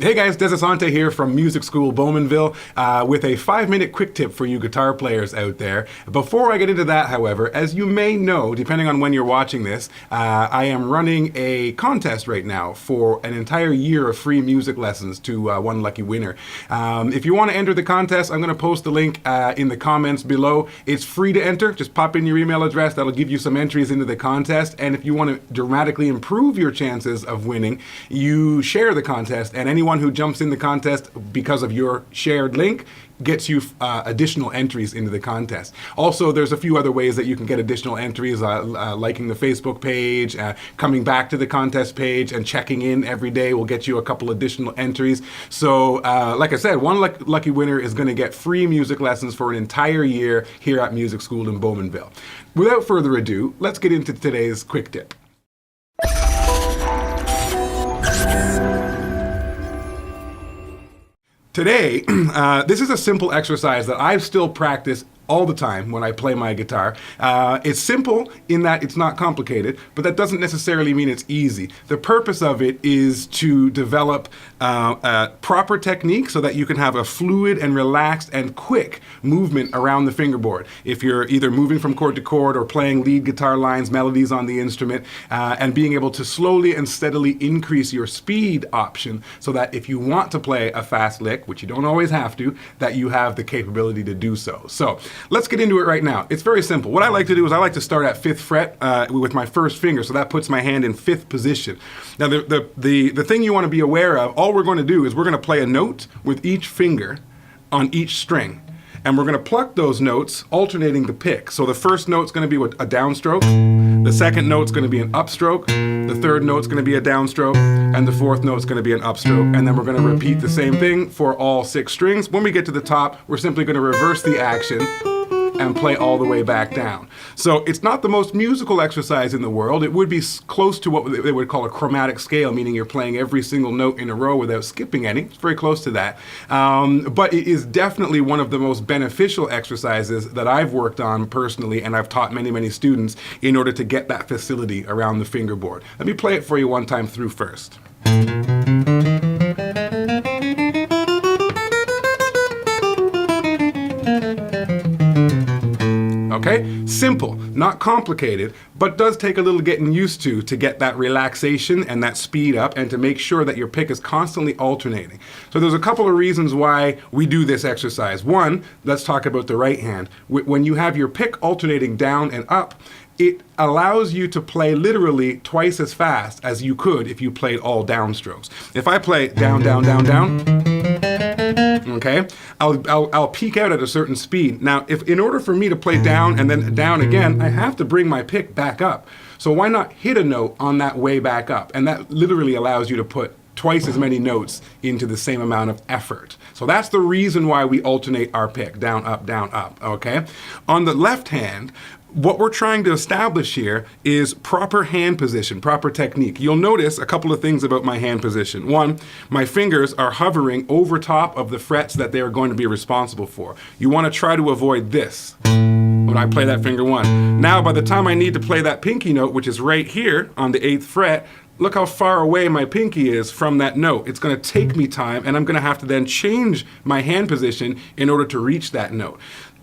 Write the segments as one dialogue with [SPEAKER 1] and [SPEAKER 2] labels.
[SPEAKER 1] Hey guys, Desasante here from Music School Bowmanville with a 5-minute quick tip for you guitar players out there. Before I get into that, however, as you may know, depending on when you're watching this, I am running a contest right now for an entire year of free music lessons to one lucky winner. If you want to enter the contest, I'm going to post the link in the comments below. It's free to enter. Just pop in your email address. That'll give you some entries into the contest. And if you want to dramatically improve your chances of winning, you share the contest, and anyone who jumps in the contest because of your shared link gets you additional entries into the contest. Also, there's a few other ways that you can get additional entries, liking the Facebook page, coming back to the contest page, and checking in every day will get you a couple additional entries. So, like I said, one lucky winner is going to get free music lessons for an entire year here at Music School in Bowmanville. Without further ado, let's get into today's quick tip. Today, this is a simple exercise that I still practice all the time when I play my guitar. It's simple in that it's not complicated, but that doesn't necessarily mean it's easy. The purpose of it is to develop proper technique so that you can have a fluid and relaxed and quick movement around the fingerboard. If you're either moving from chord to chord or playing lead guitar lines, melodies on the instrument, and being able to slowly and steadily increase your speed option so that if you want to play a fast lick, which you don't always have to, that you have the capability to do so. So let's get into it right now. It's very simple. What I like to do is I like to start at 5th fret with my first finger, so that puts my hand in 5th position. Now the thing you want to be aware of, all we're going to do is we're going to play a note with each finger on each string. And we're going to pluck those notes, alternating the pick. So the first note's going to be a downstroke, the second note's going to be an upstroke, the third note's going to be a downstroke, and the fourth note's going to be an upstroke. And then we're going to repeat the same thing for all 6 strings. When we get to the top, we're simply going to reverse the action and play all the way back down. So it's not the most musical exercise in the world. It would be close to what they would call a chromatic scale, meaning you're playing every single note in a row without skipping any. It's very close to that. But it is definitely one of the most beneficial exercises that I've worked on personally, and I've taught many, many students in order to get that facility around the fingerboard. Let me play it for you one time through first. Okay, simple, not complicated, but does take a little getting used to get that relaxation and that speed up, and to make sure that your pick is constantly alternating. So there's a couple of reasons why we do this exercise. One, let's talk about the right hand. When you have your pick alternating down and up, it allows you to play literally twice as fast as you could if you played all downstrokes. If I play down, down, down, down, okay, I'll peak out at a certain speed. Now, if in order for me to play down and then down again, I have to bring my pick back up. So why not hit a note on that way back up? And that literally allows you to put twice as many notes into the same amount of effort. So that's the reason why we alternate our pick, down, up, okay? On the left hand, what we're trying to establish here is proper hand position, proper technique. You'll notice a couple of things about my hand position. One, my fingers are hovering over top of the frets that they are going to be responsible for. You want to try to avoid this when I play that finger 1. Now, by the time I need to play that pinky note, which is right here on the 8th fret, look how far away my pinky is from that note. It's going to take me time, and I'm going to have to then change my hand position in order to reach that note.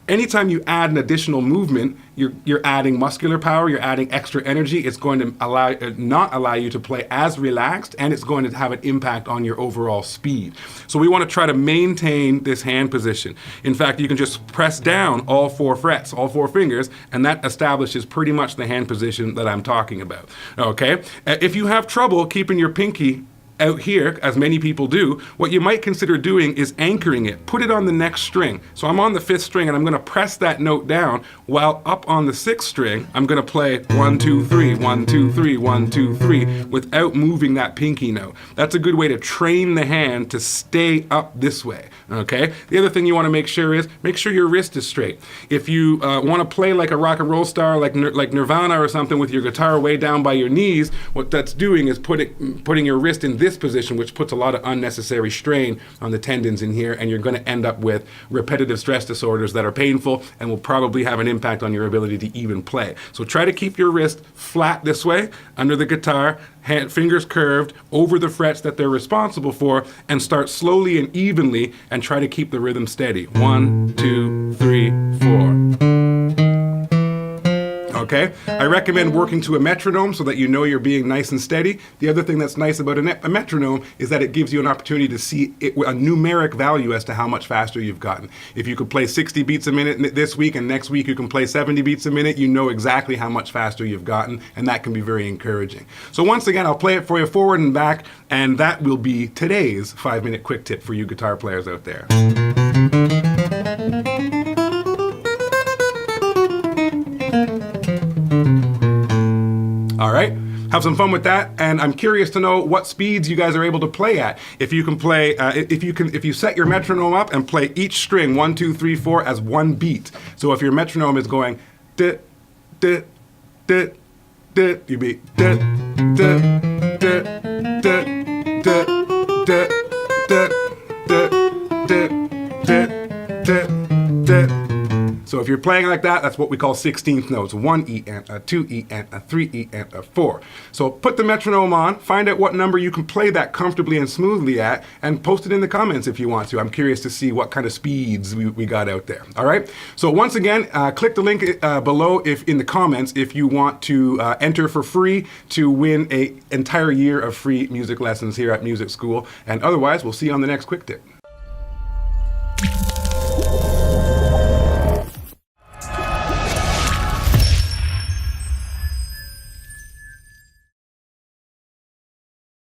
[SPEAKER 1] Anytime you add an additional movement, you're adding muscular power, you're adding extra energy. It's going to not allow you to play as relaxed, and it's going to have an impact on your overall speed. So we want to try to maintain this hand position. In fact, you can just press down all 4 frets, all 4 fingers, and that establishes pretty much the hand position that I'm talking about. Okay? If you have trouble keeping your pinky out here, as many people do, what you might consider doing is anchoring it. Put it on the next string. So I'm on the 5th string, and I'm going to press that note down, while up on the 6th string, I'm going to play 1, 2, 3, 1, 2, 3, 1, 2, 3, without moving that pinky note. That's a good way to train the hand to stay up this way. Okay? The other thing you want to make sure your wrist is straight. If you want to play like a rock and roll star, like Nirvana or something, with your guitar way down by your knees, what that's doing is putting your wrist in this this position, which puts a lot of unnecessary strain on the tendons in here, and you're going to end up with repetitive stress disorders that are painful and will probably have an impact on your ability to even play. So try to keep your wrist flat this way, under the guitar, fingers curved, over the frets that they're responsible for, and start slowly and evenly and try to keep the rhythm steady. 1, 2, 3, 4. Okay? I recommend working to a metronome so that you know you're being nice and steady. The other thing that's nice about a metronome is that it gives you an opportunity to see a numeric value as to how much faster you've gotten. If you could play 60 beats a minute this week and next week you can play 70 beats a minute, you know exactly how much faster you've gotten, and that can be very encouraging. So once again, I'll play it for you forward and back, and that will be today's 5-minute quick tip for you guitar players out there. All right, have some fun with that, and I'm curious to know what speeds you guys are able to play at. If you can play, if you set your metronome up and play each string 1, 2, 3, 4 as one beat. So if your metronome is going d d d d, you beat d d d d d d d d d. So if you're playing like that, that's what we call 16th notes. 1 E and a 2 E and a 3 E and a 4. So put the metronome on, find out what number you can play that comfortably and smoothly at, and post it in the comments if you want to. I'm curious to see what kind of speeds we got out there. All right? So once again, click the link below in the comments if you want to enter for free to win an entire year of free music lessons here at Music School. And otherwise, we'll see you on the next quick tip.